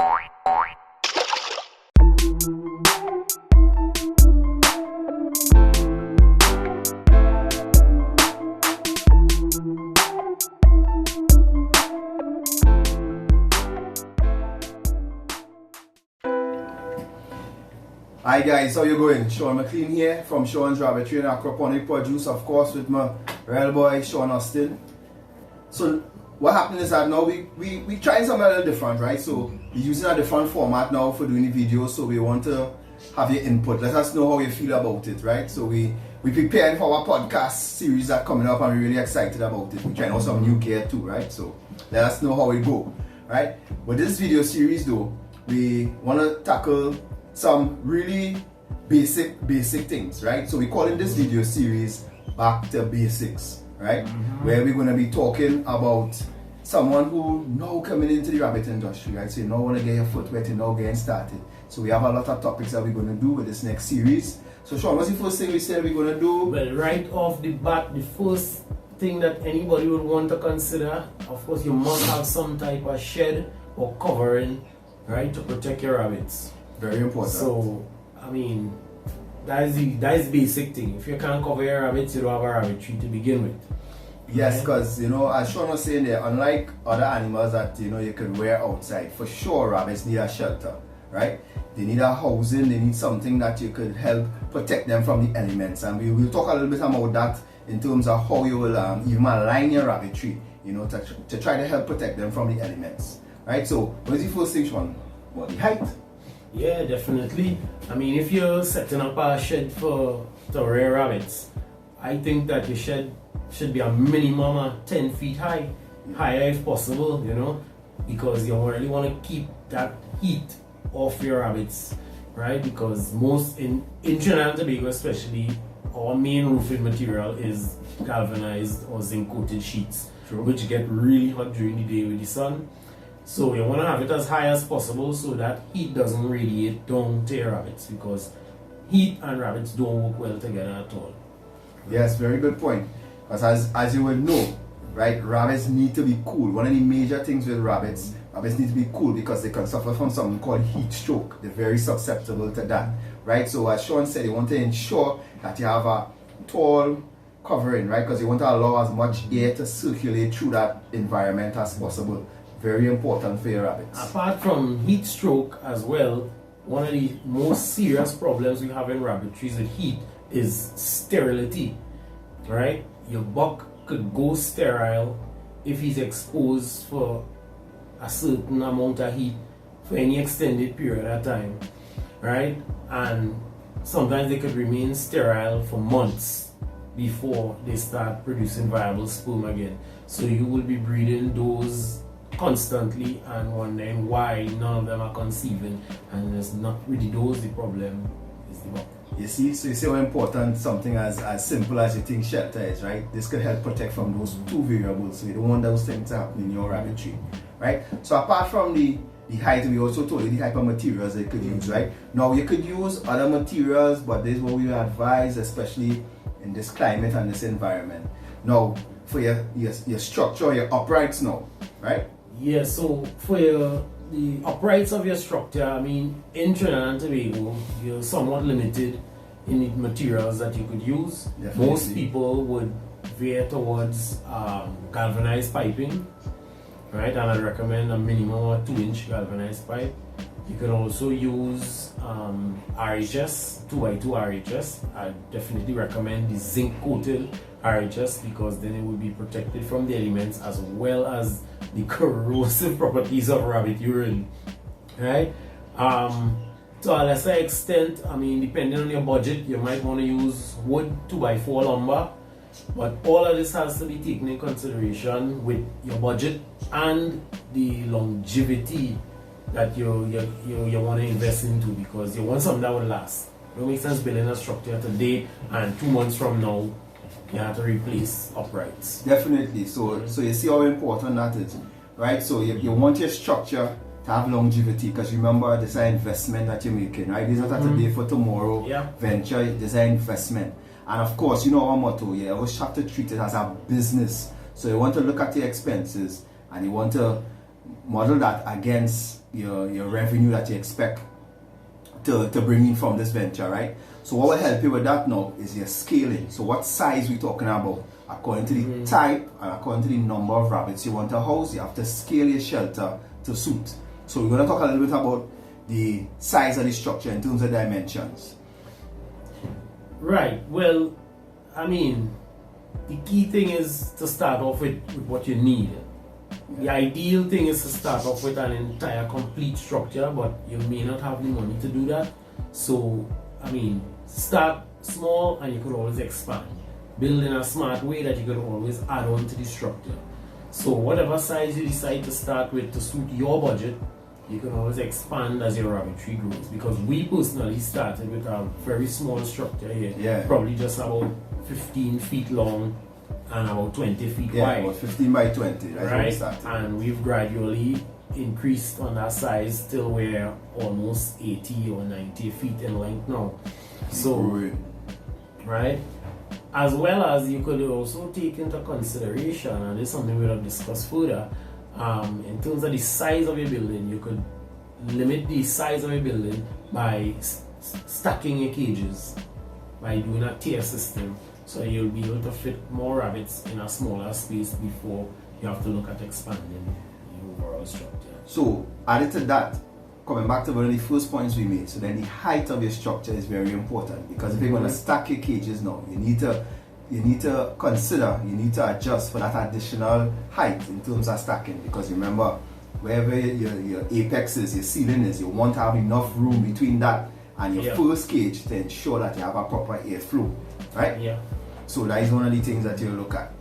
Hi guys, how you going? Sean McLean here from Sean's Rabbitry and Aquaponic produce, of course, with my real boy Sean Austin. So what happened is that now we trying something a little different, right? So we're using a different format now for doing the videos, so we want to have your input. Let us know how you feel about it, right? So we preparing for our podcast series that coming up and we're really excited about it. We're trying out some new gear too, right? So let us know how it go, right? But this video series though, we want to tackle some really basic things, right? So we call in this video series Back to Basics, right? Where we're going to be talking about someone who now coming into the rabbit industry, right? So you now want to get your foot wet and now getting started. So we have a lot of topics that we're going to do with this next series. So Sean, what's the first thing we said we're going to do? Well, right off the bat, the first thing that anybody would want to consider, of course, you must have some type of shed or covering, right, to protect your rabbits. Very important. So, I mean, that is the basic thing. If you can't cover your rabbits, you don't have a rabbitry to begin with. Yes, because, you know, as Sean was saying there, unlike other animals that, you know, you can wear outside, for sure rabbits need a shelter, right? They need a housing, they need something that you could help protect them from the elements. And we will talk a little bit about that in terms of how you will even align your rabbitry, you know, to try to help protect them from the elements, right? So, what is the first thing, Sean? Well, the height. Yeah, definitely. I mean, if you're setting up a shed to rear rabbits, I think that your shed should be a minimum of 10 feet high, higher if possible, you know, because you really want to keep that heat off your rabbits, right? Because most in Trinidad and Tobago especially, our main roofing material is galvanized or zinc coated sheets, which get really hot during the day with the sun. So you want to have it as high as possible so that heat doesn't radiate down to your rabbits, because heat and rabbits don't work well together at all. Yes, very good point. Because as you will know, right, rabbits need to be cool. One of the major things with rabbits need to be cool because they can suffer from something called heat stroke. They're very susceptible to that, right? So as Sean said, you want to ensure that you have a tall covering, right? Because you want to allow as much air to circulate through that environment as possible. Very important for your rabbits. Apart from heat stroke as well, one of the most serious problems we have in rabbitries with heat is sterility, right? Your buck could go sterile if he's exposed for a certain amount of heat for any extended period of time, right? And sometimes they could remain sterile for months before they start producing viable sperm again. So you will be breeding those constantly and wondering why none of them are conceiving, and it's not really those the problem, is the buck. You see how important something as simple as you think shelter is, right? This could help protect from those two variables, so you don't want those things to happen in your rabbitry, right? So apart from the height, we also told you the type of materials they could use, right? Now you could use other materials, but this is what we advise, especially in this climate and this environment. Now for your structure, your uprights now, right? Yeah, so for the uprights of your structure, I mean, in Trinidad and Tobago, you're somewhat limited in the materials that you could use. Definitely. Most people would veer towards galvanized piping, right? And I'd recommend a minimum of 2-inch galvanized pipe. You can also use RHS, 2x2 RHS. I definitely recommend the zinc coated RHS because then it will be protected from the elements as well as the corrosive properties of rabbit urine, right? To a lesser extent, I mean, depending on your budget, you might want to use wood 2x4 lumber, but all of this has to be taken in consideration with your budget and the longevity that you want to invest into, because you want something that will last. It don't make sense building a structure today and 2 months from now you have to replace uprights. Definitely. So you see how important that is, right? So you want your structure to have longevity, because remember, this is an investment that you're making, right? This is not a today for tomorrow venture. This is an investment. And of course, you know our motto, you always have to treat it as a business. So you want to look at your expenses and you want to model that against your revenue that you expect to bring in from this venture, right? So what will help you with that now is your scaling. So what size we're talking about? According to the type and according to the number of rabbits you want to house, you have to scale your shelter to suit. So we're going to talk a little bit about the size of the structure in terms of dimensions. Right. Well, I mean, the key thing is to start off with what you need. The ideal thing is to start off with an entire complete structure, but you may not have the money to do that. So, I mean, start small and you could always expand. Build in a smart way that you could always add on to the structure. So whatever size you decide to start with to suit your budget, you can always expand as your rabbitry grows. Because we personally started with a very small structure here, probably just about 15 feet long and about 20 feet wide. About 15 by 20, right? And we've gradually increased on that size till we're almost 80 or 90 feet in length now. So, right? As well as you could also take into consideration, and this is something we'll discuss further, in terms of the size of your building, you could limit the size of your building by stacking your cages, by doing a tier system, so you'll be able to fit more rabbits in a smaller space before you have to look at expanding the overall structure. So, added to that, coming back to one of the first points we made, so then the height of your structure is very important, because if you're going to stack your cages now, you need to consider, you need to adjust for that additional height in terms of stacking, because remember, wherever your apex is, your ceiling is, you want to have enough room between that and your first cage to ensure that you have a proper airflow, right? Yeah. So that is one of the things that you look at.